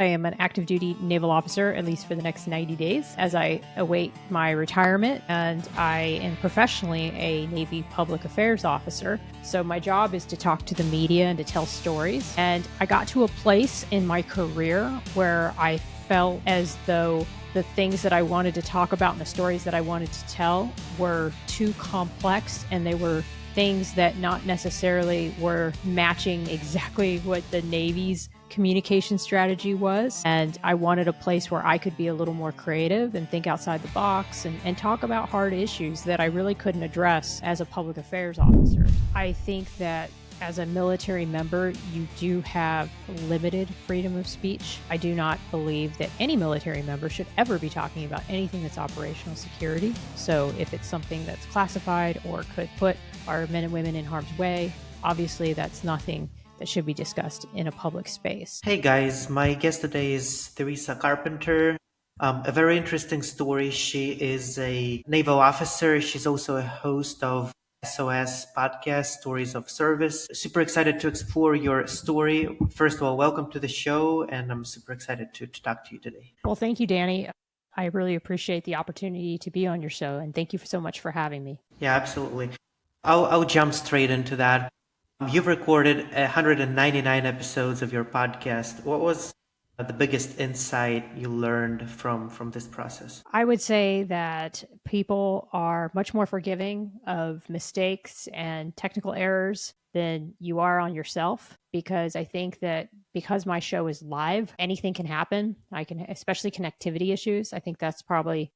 I am an active duty naval officer, at least for the next 90 days, as I await my retirement. And I am professionally a Navy public affairs officer. So my job is to talk to the media and to tell stories. And I got to a place in my career where I felt as though the things that I wanted to talk about and the stories that I wanted to tell were too complex, and they were things that not necessarily were matching exactly what the Navy's communication strategy was. And I wanted a place where I could be a little more creative and think outside the box and talk about hard issues that I really couldn't address as a public affairs officer. I think that as a military member, you do have limited freedom of speech. I do not believe that any military member should ever be talking about anything that's operational security. So if it's something that's classified or could put our men and women in harm's way, obviously that's nothing that should be discussed in a public space. Hey guys, my guest today is Theresa Carpenter. A very interesting story. She is a naval officer. She's also a host of SOS podcast, Stories of Service. Super excited to explore your story. First of all, welcome to the show, and I'm super excited to talk to you today. Well, thank you, Danny. I really appreciate the opportunity to be on your show, and thank you so much for having me. Yeah, absolutely. I'll jump straight into that. You've recorded 199 episodes of your podcast. What was the biggest insight you learned from this process? I would say that people are much more forgiving of mistakes and technical errors than you are on yourself, because I think that because my show is live, anything can happen. I can, especially connectivity issues. I think that's probably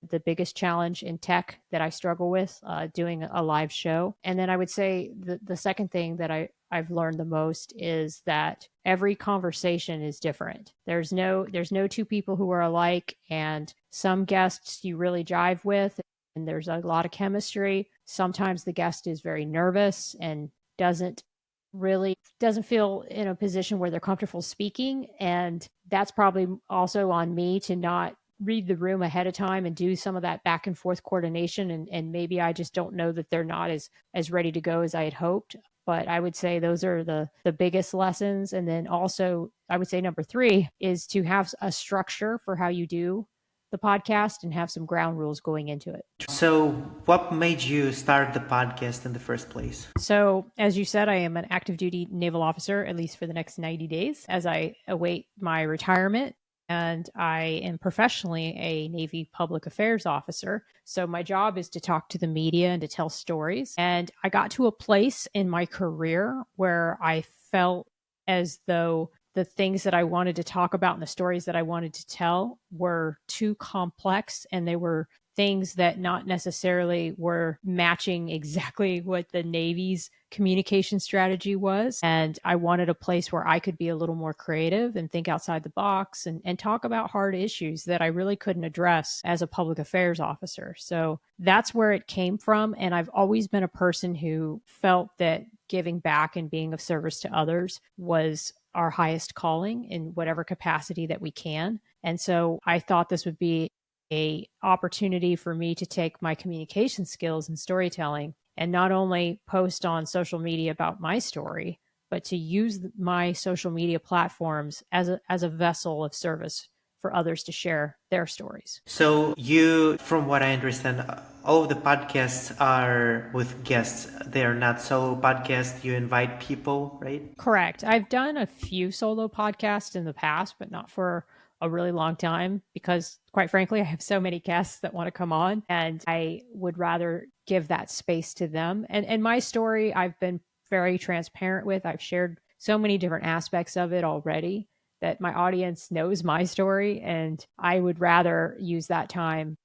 the biggest challenge in tech that I struggle with doing a live show. And then I would say the second thing that I've learned the most is that every conversation is different. There's no two people who are alike, and some guests you really jive with and there's a lot of chemistry. Sometimes the guest is very nervous and doesn't feel in a position where they're comfortable speaking, and that's probably also on me to not read the room ahead of time and do some of that back and forth coordination. And maybe I just don't know that they're not as ready to go as I had hoped. But I would say those are the biggest lessons. And then also, I would say number 3 is to have a structure for how you do the podcast and have some ground rules going into it. So, what made you start the podcast in the first place? So, as you said, I am an active duty naval officer, at least for the next 90 days, as I await my retirement. And I am professionally a Navy public affairs officer. So my job is to talk to the media and to tell stories. And I got to a place in my career where I felt as though the things that I wanted to talk about and the stories that I wanted to tell were too complex, and they were things that not necessarily were matching exactly what the Navy's communication strategy was. And I wanted a place where I could be a little more creative and think outside the box and talk about hard issues that I really couldn't address as a public affairs officer. So that's where it came from. And I've always been a person who felt that giving back and being of service to others was our highest calling in whatever capacity that we can. And so I thought this would be a opportunity for me to take my communication skills and storytelling and not only post on social media about my story, but to use my social media platforms as a vessel of service for others to share their stories. So you, from what I understand, all of the podcasts are with guests. They are not solo podcasts. You invite people, right? Correct. I've done a few solo podcasts in the past, but not for a really long time, because quite frankly, I have so many guests that want to come on, and I would rather give that space to them. And my story, I've been very transparent with. I've shared so many different aspects of it already that my audience knows my story, and I would rather use that time,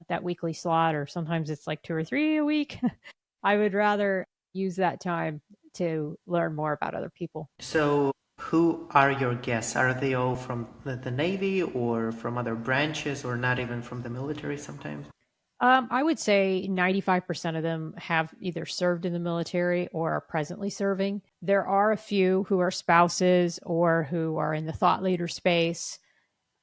that weekly slot, or sometimes it's like 2 or 3 a week. I would rather use that time to learn more about other people. So who are your guests? Are they all from the Navy or from other branches or not even from the military sometimes? I would say 95% of them have either served in the military or are presently serving. There are a few who are spouses or who are in the thought leader space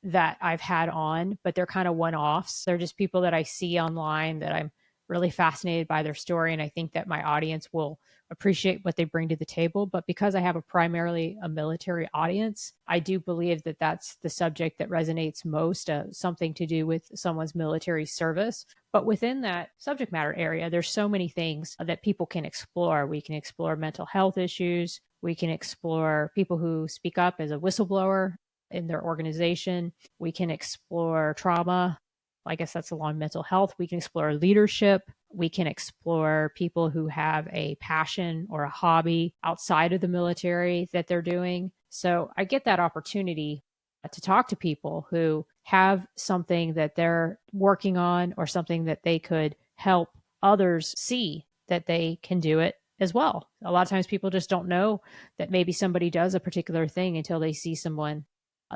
that I've had on, but they're kind of one-offs. They're just people that I see online that I'm really fascinated by their story. And I think that my audience will appreciate what they bring to the table. But because I have primarily a military audience, I do believe that that's the subject that resonates most, something to do with someone's military service. But within that subject matter area, there's so many things that people can explore. We can explore mental health issues. We can explore people who speak up as a whistleblower in their organization. We can explore trauma. I guess that's along mental health. We can explore leadership. We can explore people who have a passion or a hobby outside of the military that they're doing. So I get that opportunity to talk to people who have something that they're working on or something that they could help others see that they can do it as well. A lot of times people just don't know that maybe somebody does a particular thing until they see someone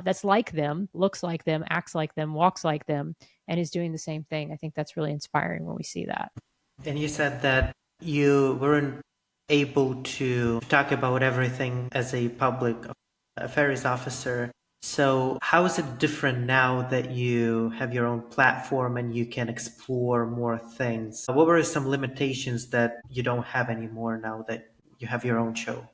that's like them, looks like them, acts like them, walks like them, and is doing the same thing. I think that's really inspiring when we see that. And you said that you weren't able to talk about everything as a public affairs officer. So, how is it different now that you have your own platform and you can explore more things? What were some limitations that you don't have anymore now that you have your own show?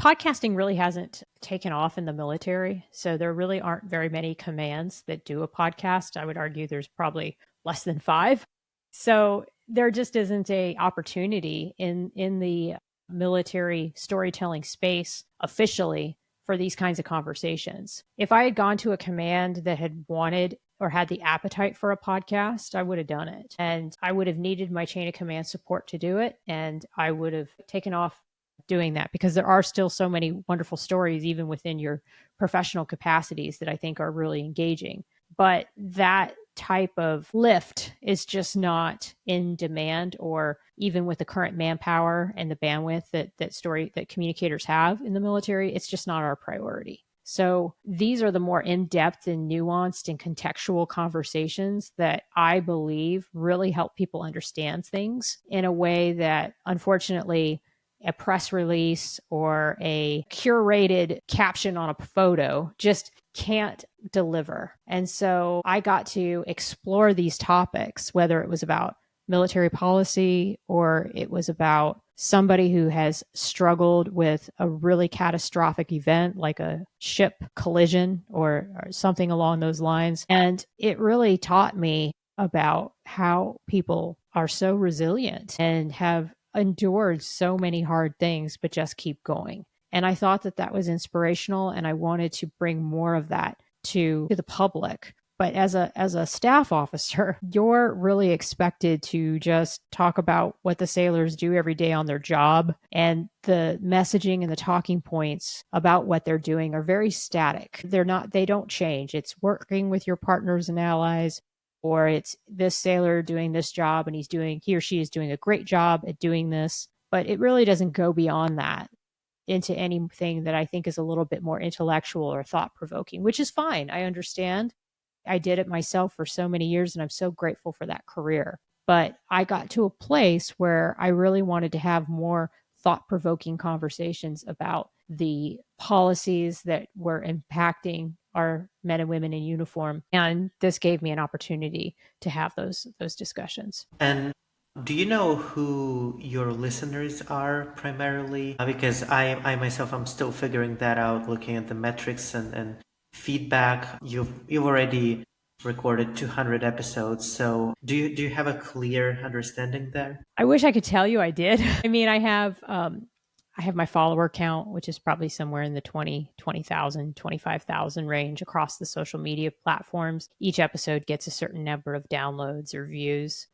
Podcasting really hasn't taken off in the military. So there really aren't very many commands that do a podcast. I would argue there's probably less than five. So there just isn't a opportunity in the military storytelling space officially for these kinds of conversations. If I had gone to a command that had wanted or had the appetite for a podcast, I would have done it. And I would have needed my chain of command support to do it. And I would have taken off doing that because there are still so many wonderful stories, even within your professional capacities, that I think are really engaging. But that type of lift is just not in demand, or even with the current manpower and the bandwidth that communicators have in the military, it's just not our priority. So these are the more in-depth and nuanced and contextual conversations that I believe really help people understand things in a way that, unfortunately, a press release or a curated caption on a photo just can't deliver. And so I got to explore these topics, whether it was about military policy or it was about somebody who has struggled with a really catastrophic event like a ship collision or something along those lines. And it really taught me about how people are so resilient and have endured so many hard things, but just keep going. And I thought that that was inspirational, and I wanted to bring more of that to the public. But as a staff officer, you're really expected to just talk about what the sailors do every day on their job, and the messaging and the talking points about what they're doing are very static. They don't change. It's working with your partners and allies, or it's this sailor doing this job and he or she is doing a great job at doing this. But it really doesn't go beyond that into anything that I think is a little bit more intellectual or thought provoking, which is fine. I understand. I did it myself for so many years, and I'm so grateful for that career. But I got to a place where I really wanted to have more thought provoking conversations about the policies that were impacting our men and women in uniform. And this gave me an opportunity to have those discussions. And do you know who your listeners are primarily? Because I myself, I'm still figuring that out, looking at the metrics and feedback. You've already recorded 200 episodes, so do you have a clear understanding there? I wish I could tell you I did. I mean, I have my follower count, which is probably somewhere in the 20,000, 25,000 range across the social media platforms. Each episode gets a certain number of downloads or views.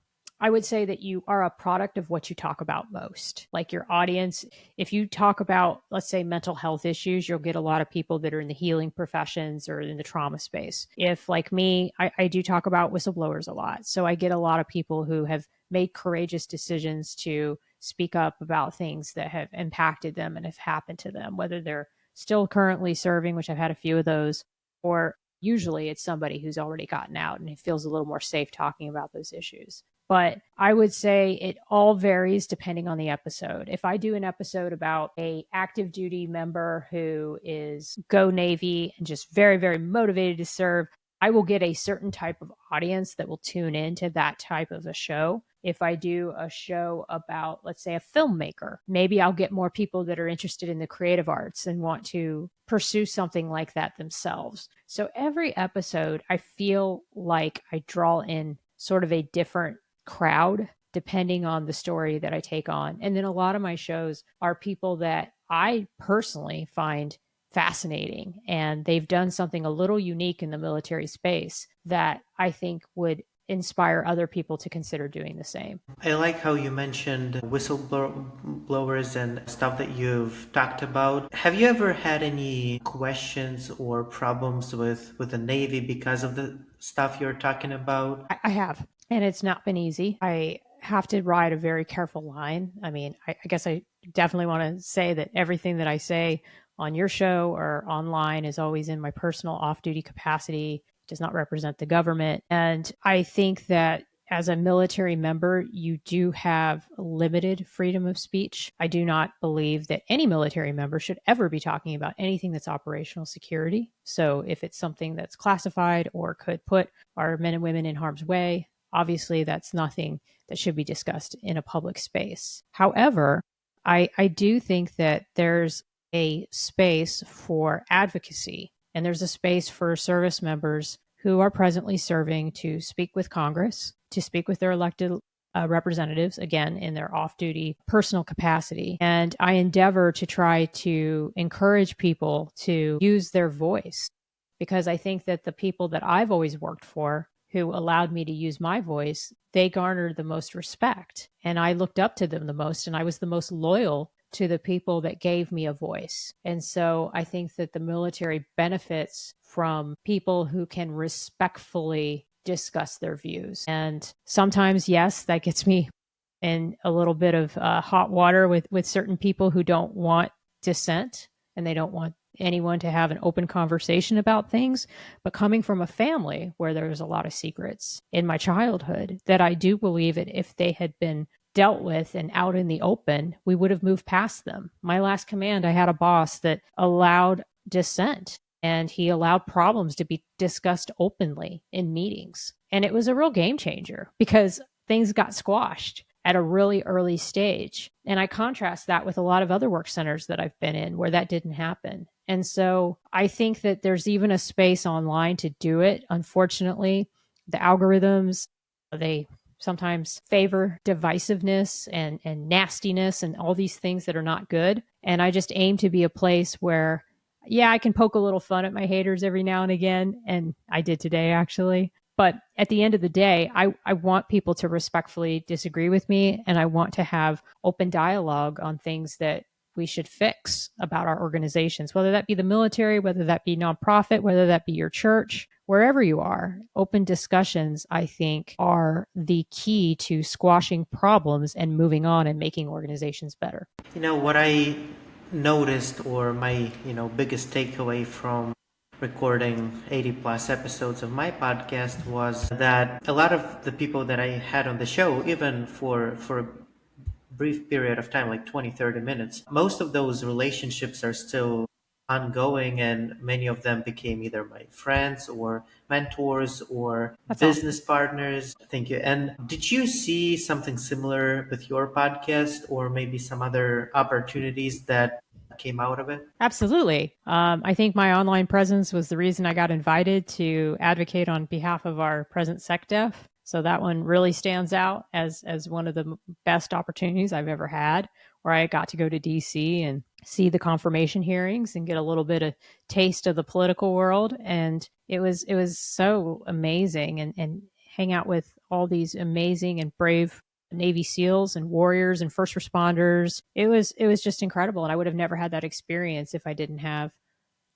I would say that you are a product of what you talk about most. Like your audience, if you talk about, let's say, mental health issues, you'll get a lot of people that are in the healing professions or in the trauma space. If, like me, I do talk about whistleblowers a lot. So I get a lot of people who have made courageous decisions to speak up about things that have impacted them and have happened to them, whether they're still currently serving, which I've had a few of those, or usually it's somebody who's already gotten out and it feels a little more safe talking about those issues. But I would say it all varies depending on the episode. If I do an episode about a active duty member who is go Navy and just very, very motivated to serve, I will get a certain type of audience that will tune into that type of a show. if I do a show about, let's say, a filmmaker, maybe I'll get more people that are interested in the creative arts and want to pursue something like that themselves. So every episode, I feel like I draw in sort of a different crowd depending on the story that I take on. And then a lot of my shows are people that I personally find fascinating, and they've done something a little unique in the military space that I think would inspire other people to consider doing the same. I like how you mentioned whistleblowers and stuff that you've talked about. Have you ever had any questions or problems with the Navy because of the stuff you're talking about? I have, and it's not been easy. I have to ride a very careful line. I mean, I guess I definitely want to say that everything that I say on your show or online is always in my personal off duty capacity, does not represent the government. And I think that as a military member, you do have limited freedom of speech. I do not believe that any military member should ever be talking about anything that's operational security. So if it's something that's classified or could put our men and women in harm's way, obviously that's nothing that should be discussed in a public space. However, I do think that there's a space for advocacy, and there's a space for service members who are presently serving to speak with Congress, to speak with their elected representatives, again, in their off duty personal capacity. And I endeavor to try to encourage people to use their voice, because I think that the people that I've always worked for who allowed me to use my voice, they garnered the most respect. And I looked up to them the most, and I was the most loyal to the people that gave me a voice. And so I think that the military benefits from people who can respectfully discuss their views. And sometimes, yes, that gets me in a little bit of hot water with certain people who don't want dissent, and they don't want anyone to have an open conversation about things. But coming from a family where there was a lot of secrets in my childhood, that I do believe that if they had been dealt with and out in the open, we would have moved past them. My last command, I had a boss that allowed dissent, and he allowed problems to be discussed openly in meetings. And it was a real game changer because things got squashed at a really early stage. And I contrast that with a lot of other work centers that I've been in where that didn't happen. And so I think that there's even a space online to do it. Unfortunately, the algorithms, they sometimes favor divisiveness and nastiness and all these things that are not good. And I just aim to be a place where, yeah, I can poke a little fun at my haters every now and again. And I did today, actually. But at the end of the day, I want people to respectfully disagree with me, and I want to have open dialogue on things that we should fix about our organizations, whether that be the military, whether that be nonprofit, whether that be your church, wherever you are. Open discussions, I think, are the key to squashing problems and moving on and making organizations better. What I noticed, or my, biggest takeaway from recording 80 plus episodes of my podcast, was that a lot of the people that I had on the show, even for a brief period of time, like 20-30 minutes, most of those relationships are still ongoing, and many of them became either my friends or mentors or That's business awesome. partners. Thank you. And did you see something similar with your podcast, or maybe some other opportunities that came out of it? Absolutely. I think my online presence was the reason I got invited to advocate on behalf of our present SecDef. So that one really stands out as one of the best opportunities I've ever had, where I got to go to DC and see the confirmation hearings and get a little bit of taste of the political world. And it was so amazing, and hang out with all these amazing and brave Navy SEALs and warriors and first responders. It was just incredible. And I would have never had that experience if I didn't have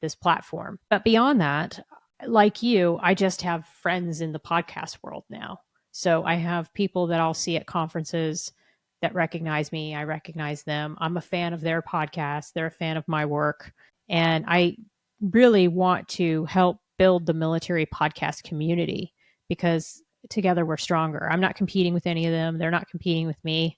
this platform. But beyond that, like you, I just have friends in the podcast world now. So I have people that I'll see at conferences that recognize me. I recognize them. I'm a fan of their podcast. They're a fan of my work. And I really want to help build the military podcast community, because together we're stronger. I'm not competing with any of them. They're not competing with me.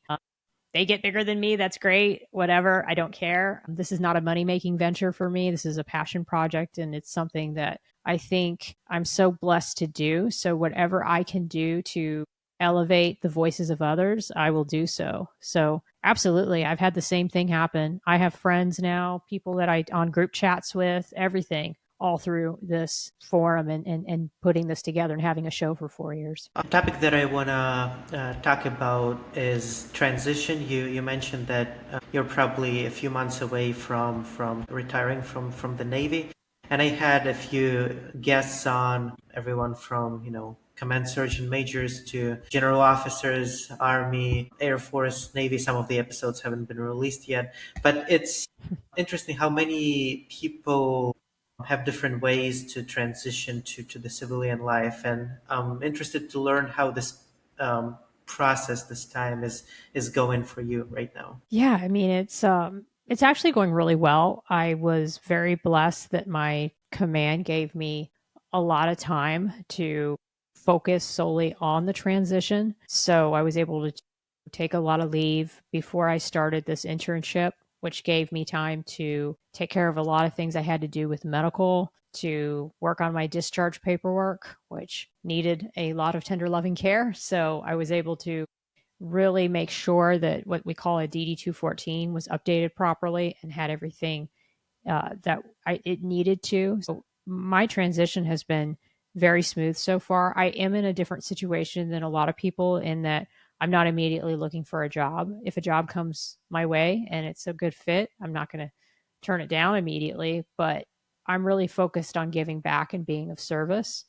They get bigger than me. That's great. Whatever. I don't care. This is not a money making venture for me. This is a passion project. And it's something that I think I'm so blessed to do. So, whatever I can do to elevate the voices of others, I will do so. So, absolutely, I've had the same thing happen. I have friends now, people that I on group chats with, everything, all through this forum and putting this together and having a show for 4 years. A topic that I want to talk about is transition. You mentioned that you're probably a few months away from retiring from the Navy. And I had a few guests on, everyone from, command sergeant majors to general officers, Army, Air Force, Navy. Some of the episodes haven't been released yet. But it's interesting how many people have different ways to transition to the civilian life. And I'm interested to learn how this process, this time is going for you right now. Yeah, I mean it's actually going really well. I was very blessed that my command gave me a lot of time to focus solely on the transition. So I was able to take a lot of leave before I started this internship, which gave me time to take care of a lot of things I had to do with medical, to work on my discharge paperwork, which needed a lot of tender loving care. So I was able to really make sure that what we call a DD 214 was updated properly and had everything it needed to. So my transition has been very smooth so far. I am in a different situation than a lot of people in that I'm not immediately looking for a job. If a job comes my way and it's a good fit, I'm not going to turn it down immediately, but I'm really focused on giving back and being of service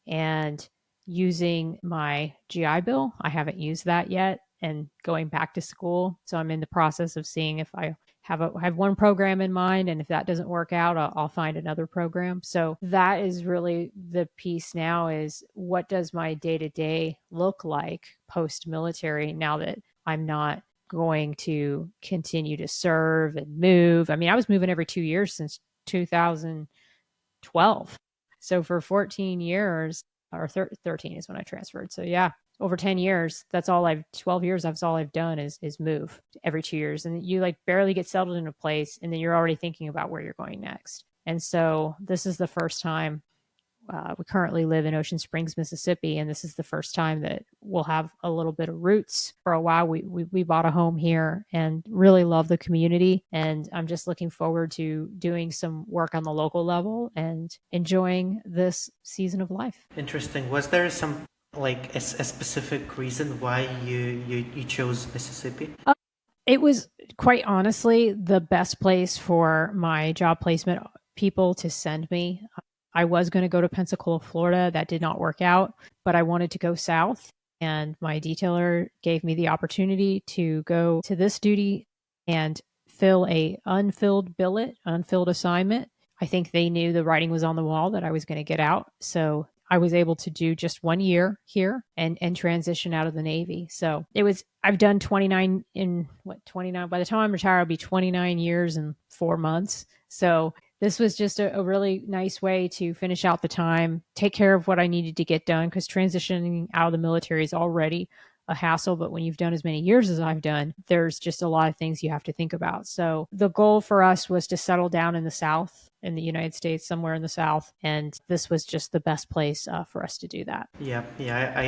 and using my GI Bill. I haven't used that yet and going back to school. So I'm in the process of seeing if I have one program in mind, and if that doesn't work out, I'll find another program. So that is really the piece now: is what does my day to day look like post military now that I'm not going to continue to serve and move. I mean, I was moving every 2 years since 2012. So for 14 years, or 13 is when I transferred. So yeah, over 10 years, 12 years, that's all I've done is move every 2 years. And you like barely get settled in a place and then you're already thinking about where you're going next. And so this is the first time. We currently live in Ocean Springs, Mississippi, and this is the first time that we'll have a little bit of roots. For a while, we bought a home here and really love the community. And I'm just looking forward to doing some work on the local level and enjoying this season of life. Interesting. Was there some like a specific reason why you chose Mississippi? It was quite honestly the best place for my job placement people to send me. I was going to go to Pensacola, Florida. That did not work out, but I wanted to go south. And my detailer gave me the opportunity to go to this duty and fill a unfilled billet, unfilled assignment. I think they knew the writing was on the wall that I was going to get out. So I was able to do just 1 year here and transition out of the Navy. So I've done 29 in 29, by the time I'm retired, I'll be 29 years and 4 months. So this was just a really nice way to finish out the time, take care of what I needed to get done, because transitioning out of the military is already a hassle. But when you've done as many years as I've done, there's just a lot of things you have to think about. So the goal for us was to settle down in the South, in the United States, somewhere in the South. And this was just the best place for us to do that. Yeah,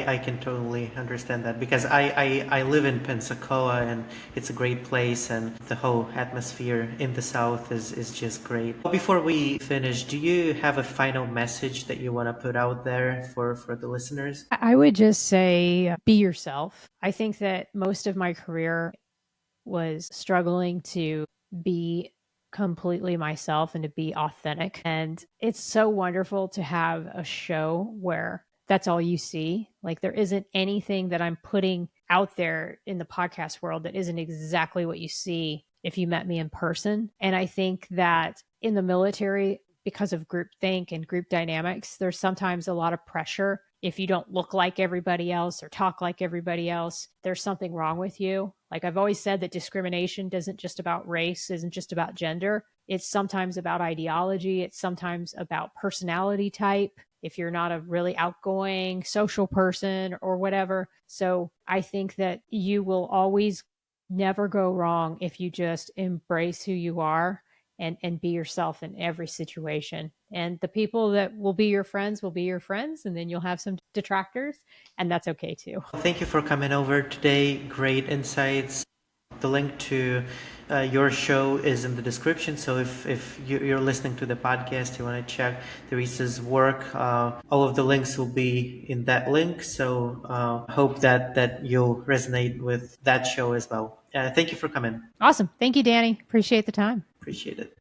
I can totally understand that because I live in Pensacola and it's a great place and the whole atmosphere in the South is just great. Before we finish, do you have a final message that you want to put out there for the listeners? I would just say be yourself. I think that most of my career was struggling to be completely myself and to be authentic. And it's so wonderful to have a show where that's all you see. Like there isn't anything that I'm putting out there in the podcast world that isn't exactly what you see if you met me in person. And I think that in the military, because of groupthink and group dynamics, there's sometimes a lot of pressure. If you don't look like everybody else or talk like everybody else, there's something wrong with you. Like I've always said that discrimination isn't just about race, isn't just about gender. It's sometimes about ideology. It's sometimes about personality type. If you're not a really outgoing social person or whatever. So I think that you will always never go wrong if you just embrace who you are and be yourself in every situation. And the people that will be your friends will be your friends, and then you'll have some detractors, and that's okay too. Thank you for coming over today. Great insights. The link to your show is in the description. So if you're listening to the podcast, you want to check Theresa's work, all of the links will be in that link. So hope that you'll resonate with that show as well. Thank you for coming. Awesome. Thank you, Danny. Appreciate the time. Appreciate it.